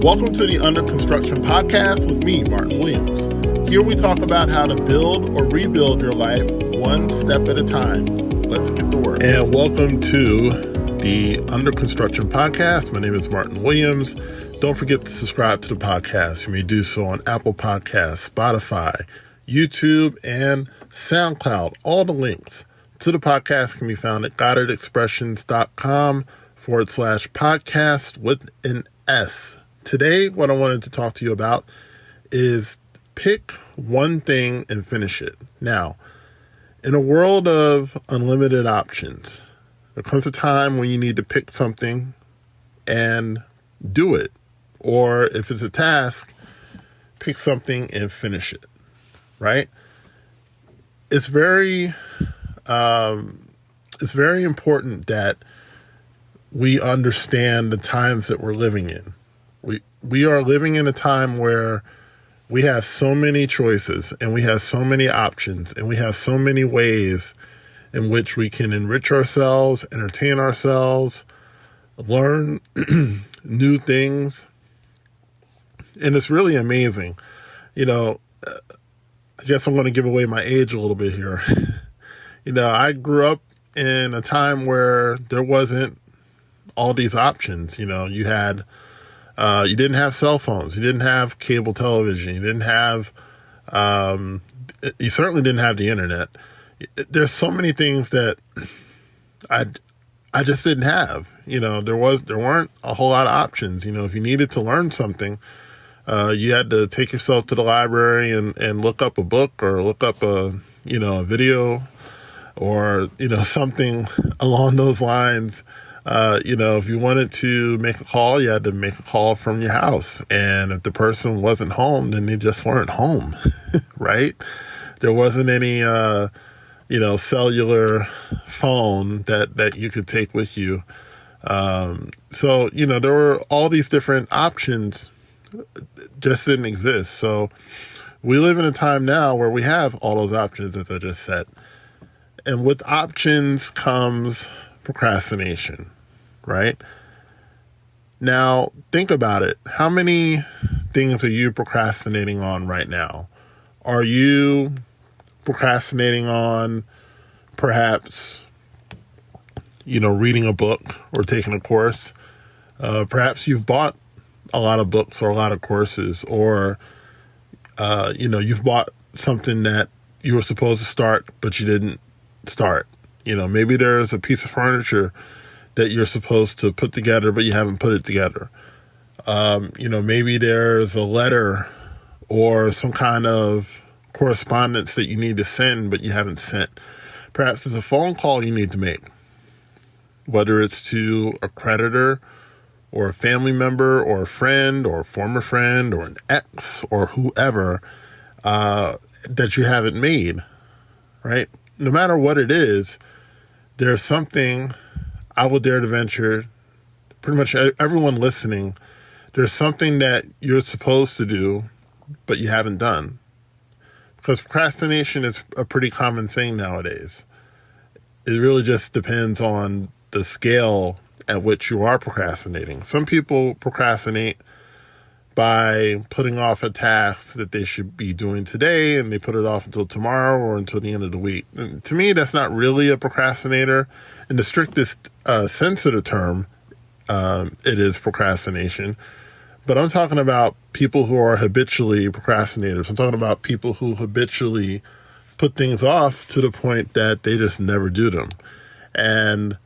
Welcome to the Under Construction Podcast with me, Martin Williams. Here we talk about how to build or rebuild your life one step at a time. Let's get to work. And welcome to the Under Construction Podcast. My name is Martin Williams. Don't forget to subscribe to the podcast. You may do so on Apple Podcasts, Spotify, YouTube, and SoundCloud. All the links to the podcast can be found at goddardexpressions.com/podcast with an S. Today, what I wanted to talk to you about is pick one thing and finish it. Now, in a world of unlimited options, there comes a time when you need to pick something and do it. Or if it's a task, pick something and finish it, right? It's very important that we understand the times that we're living in. We are living in a time where we have so many choices and we have so many options and we have so many ways in which we can enrich ourselves, entertain ourselves, learn new things. And it's really amazing. You know, I guess I'm going to give away my age a little bit here. You know, I grew up in a time where there wasn't all these options. You know, you didn't have cell phones, you didn't have cable television, you certainly didn't have the internet. There's so many things that I just didn't have. You know, there weren't a whole lot of options. You know, if you needed to learn something, you had to take yourself to the library and look up a book or look up a video or, something along those lines. If you wanted to make a call, you had to make a call from your house. And if the person wasn't home, then they just weren't home, right? There wasn't any, cellular phone that you could take with you. So there were all these different options just didn't exist. So we live in a time now where we have all those options, as I just said. And with options comes procrastination, right? Now, think about it. How many things are you procrastinating on right now? Are you procrastinating on perhaps, reading a book or taking a course? Perhaps you've bought a lot of books or a lot of courses, or, you've bought something that you were supposed to start, but you didn't start. Maybe there's a piece of furniture that you're supposed to put together, but you haven't put it together. Maybe there's a letter or some kind of correspondence that you need to send, but you haven't sent. Perhaps there's a phone call you need to make, whether it's to a creditor or a family member or a friend or a former friend or an ex or whoever that you haven't made, right? No matter what it is, there's something, I would dare to venture, pretty much everyone listening, there's something that you're supposed to do, but you haven't done. Because procrastination is a pretty common thing nowadays. It really just depends on the scale at which you are procrastinating. Some people procrastinate by putting off a task that they should be doing today, and they put it off until tomorrow or until the end of the week. And to me, that's not really a procrastinator. In the strictest sense of the term, it is procrastination. But I'm talking about people who are habitually procrastinators. I'm talking about people who habitually put things off to the point that they just never do them. And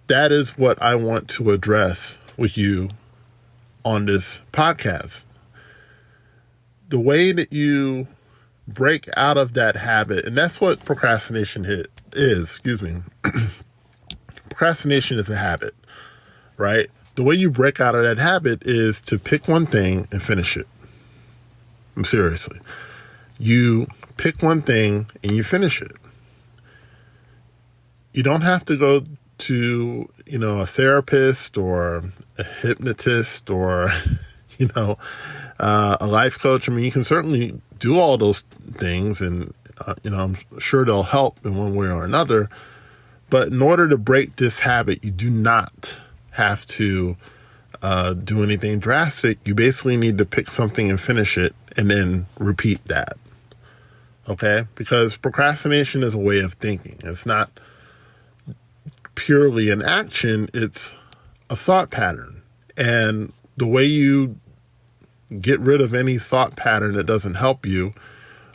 that is what I want to address with you on this podcast. The way that you break out of that habit, and that's what procrastination is. Procrastination is a habit, right? The way you break out of that habit is to pick one thing and finish it. Seriously. You pick one thing and you finish it. You don't have to go to, a therapist or a hypnotist or, a life coach. I mean, you can certainly do all those things and, I'm sure they'll help in one way or another. But in order to break this habit, you do not have to do anything drastic. You basically need to pick something and finish it and then repeat that. Okay? Because procrastination is a way of thinking. It's not purely an action, it's a thought pattern. And the way you get rid of any thought pattern that doesn't help you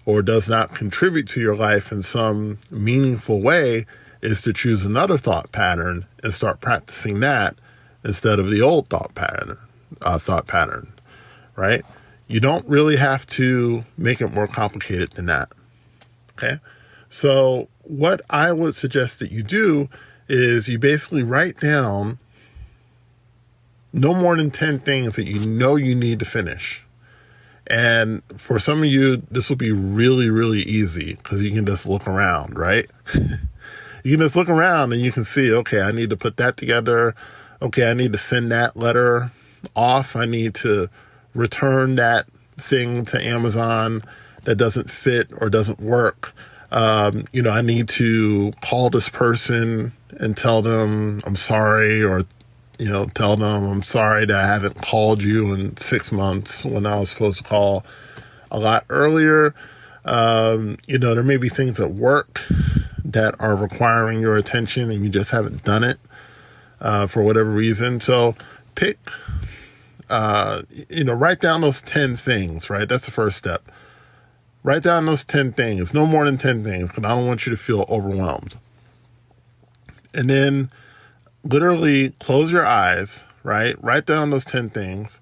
or does not contribute to your life in some meaningful way is to choose another thought pattern and start practicing that instead of the old thought pattern, right? You don't really have to make it more complicated than that, okay? So what I would suggest that you do is you basically write down no more than 10 things that you know you need to finish. And for some of you, this will be really, really easy because you can just look around, right? You can just look around and you can see, okay, I need to put that together. Okay, I need to send that letter off. I need to return that thing to Amazon that doesn't fit or doesn't work. I need to call this person and tell them I'm sorry, or tell them I'm sorry that I haven't called you in 6 months when I was supposed to call a lot earlier. There may be things at work that are requiring your attention and you just haven't done it for whatever reason. So write down those 10 things, right? That's the first step. Write down those 10 things, no more than 10 things, because I don't want you to feel overwhelmed. And then literally close your eyes, right? Write down those 10 things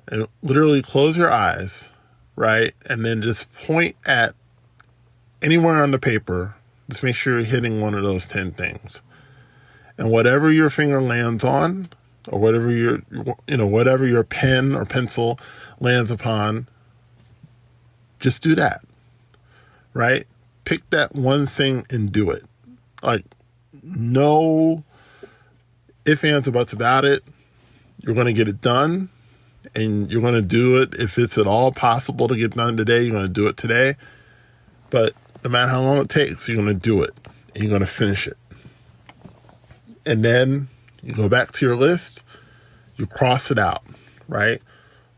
and literally close your eyes, right? And then just point at anywhere on the paper. Just make sure you're hitting one of those 10 things. And whatever your finger lands on, or whatever your pen or pencil lands upon, just do that, right? Pick that one thing and do it. Like, no ifs, ands, or buts about it. You're going to get it done, and you're going to do it. If it's at all possible to get done today, you're going to do it today. But no matter how long it takes, you're going to do it, and you're going to finish it. And then you go back to your list, you cross it out, right?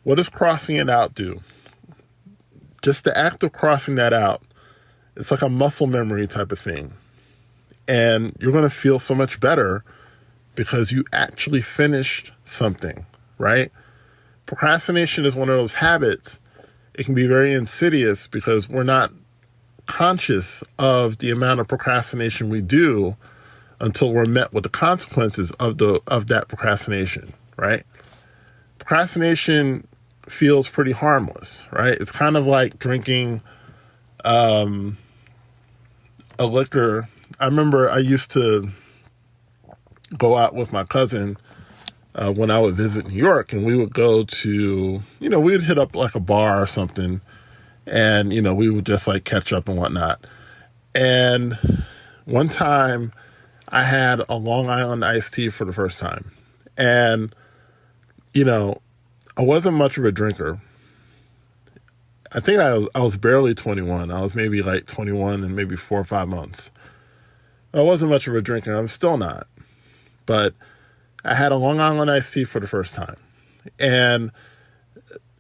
What does crossing it out do? Just the act of crossing that out, it's like a muscle memory type of thing. And you're going to feel so much better because you actually finished something, right? Procrastination is one of those habits. It can be very insidious because we're not conscious of the amount of procrastination we do until we're met with the consequences of that procrastination, right? Procrastination feels pretty harmless, right? It's kind of like drinking a liquor. I remember I used to go out with my cousin when I would visit New York, and we would go to, we would hit up like a bar or something, and, we would just like catch up and whatnot. And one time I had a Long Island iced tea for the first time. And, I wasn't much of a drinker. I think I was barely 21. I was maybe like 21 and maybe 4 or 5 months. I wasn't much of a drinker. I'm still not. But I had a Long Island iced tea for the first time. And,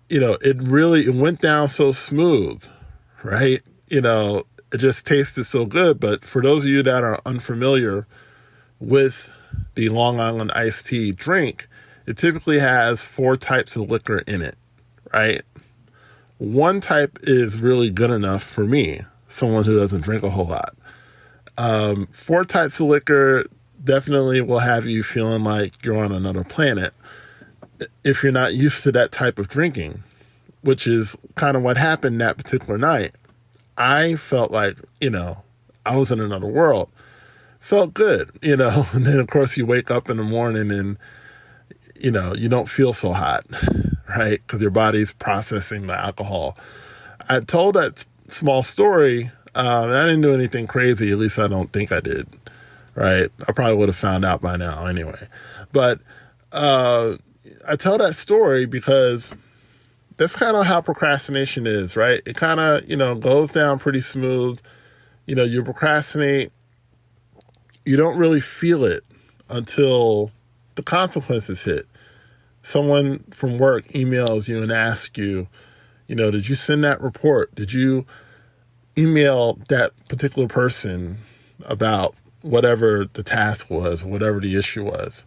it went down so smooth, right? It just tasted so good. But for those of you that are unfamiliar with the Long Island iced tea drink, it typically has 4 types of liquor in it, right? One type is really good enough for me, someone who doesn't drink a whole lot. 4 types of liquor definitely will have you feeling like you're on another planet if you're not used to that type of drinking, which is kind of what happened that particular night. I felt like, I was in another world. Felt good, and then of course you wake up in the morning and, you don't feel so hot, right? Because your body's processing the alcohol. I told that small story. I didn't do anything crazy. At least I don't think I did, right? I probably would have found out by now anyway. But I tell that story because that's kind of how procrastination is, right? It kind of, goes down pretty smooth. You procrastinate. You don't really feel it until the consequences hit. someone from work emails you and asks you, did you send that report? Did you email that particular person about whatever the task was, whatever the issue was?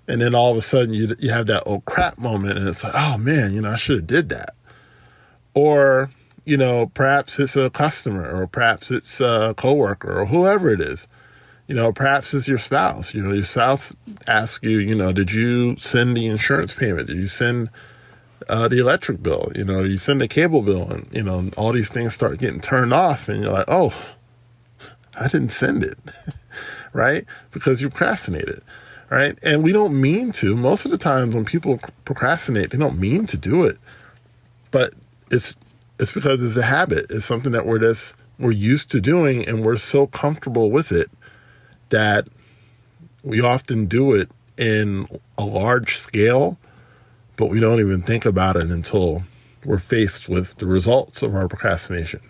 And then all of a sudden you have that oh crap moment, and it's like, oh man, I should have did that. Or, perhaps it's a customer, or perhaps it's a coworker, or whoever it is. Perhaps it's your spouse. Your spouse asks you, did you send the insurance payment? Did you send the electric bill? You send the cable bill, and, all these things start getting turned off, and you're like, oh, I didn't send it, right? Because you procrastinated, right? And we don't mean to. Most of the times when people procrastinate, they don't mean to do it, but it's because it's a habit. It's something that we're used to doing, and we're so comfortable with it that we often do it in a large scale, but we don't even think about it until we're faced with the results of our procrastination.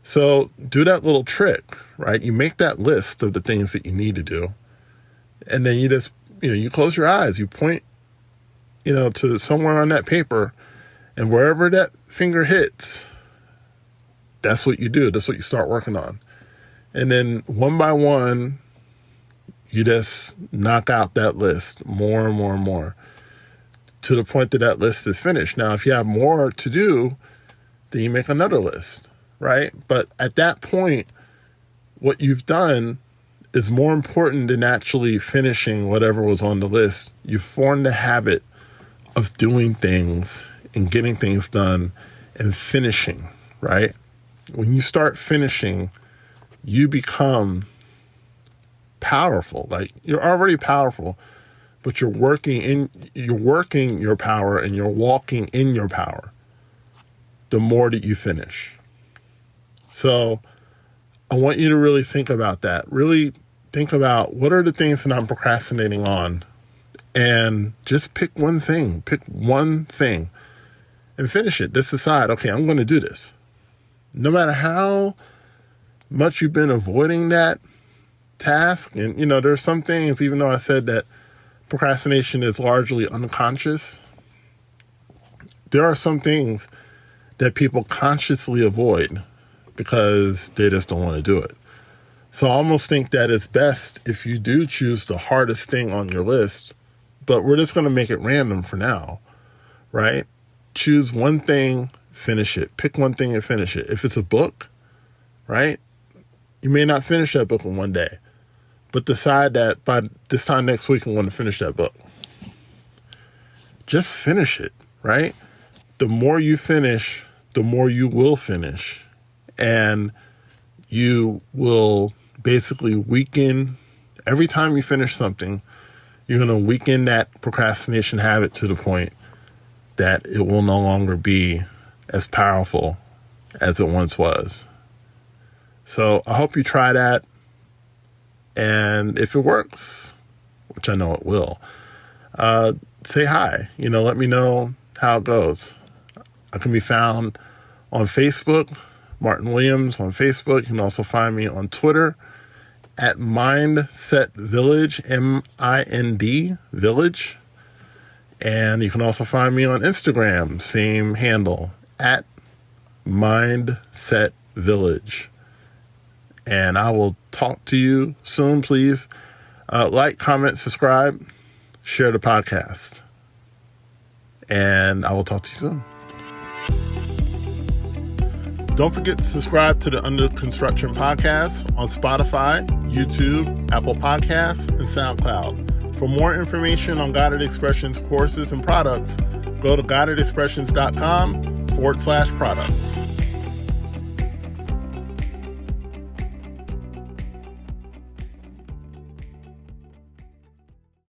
So do that little trick, right? You make that list of the things that you need to do, and then you just, you close your eyes, you point, to somewhere on that paper, and wherever that finger hits, that's what you do. That's what you start working on. And then one by one, you just knock out that list more and more and more to the point that that list is finished. Now, if you have more to do, then you make another list, right? But at that point, what you've done is more important than actually finishing whatever was on the list. You've formed the habit of doing things and getting things done and finishing, right? When you start finishing, you become powerful. Like, you're already powerful, but you're working your power, and you're walking in your power the more that you finish. So I want you to really think about that. Really think about, what are the things that I'm procrastinating on? And just pick one thing and finish it. Just decide, okay, I'm going to do this. No matter how much you've been avoiding that task. And, there's some things, even though I said that procrastination is largely unconscious, there are some things that people consciously avoid because they just don't want to do it. So I almost think that it's best if you do choose the hardest thing on your list, but we're just going to make it random for now, right? Choose one thing, finish it. Pick one thing and finish it. If it's a book, right? You may not finish that book in one day, but decide that by this time next week, I'm going to finish that book. Just finish it, right? The more you finish, the more you will finish. And you will basically weaken, every time you finish something, you're going to weaken that procrastination habit to the point that it will no longer be as powerful as it once was. So I hope you try that. And if it works, which I know it will, say hi. Let me know how it goes. I can be found on Facebook, Martin Williams on Facebook. You can also find me on Twitter at Mindset Village, MIND Village. And you can also find me on Instagram, same handle, at Mindset Village. And I will talk to you soon. Please like, comment, subscribe, share the podcast. And I will talk to you soon. Don't forget to subscribe to the Under Construction podcast on Spotify, YouTube, Apple Podcasts, and SoundCloud. For more information on Guided Expressions courses and products, go to guidedexpressions.com/products.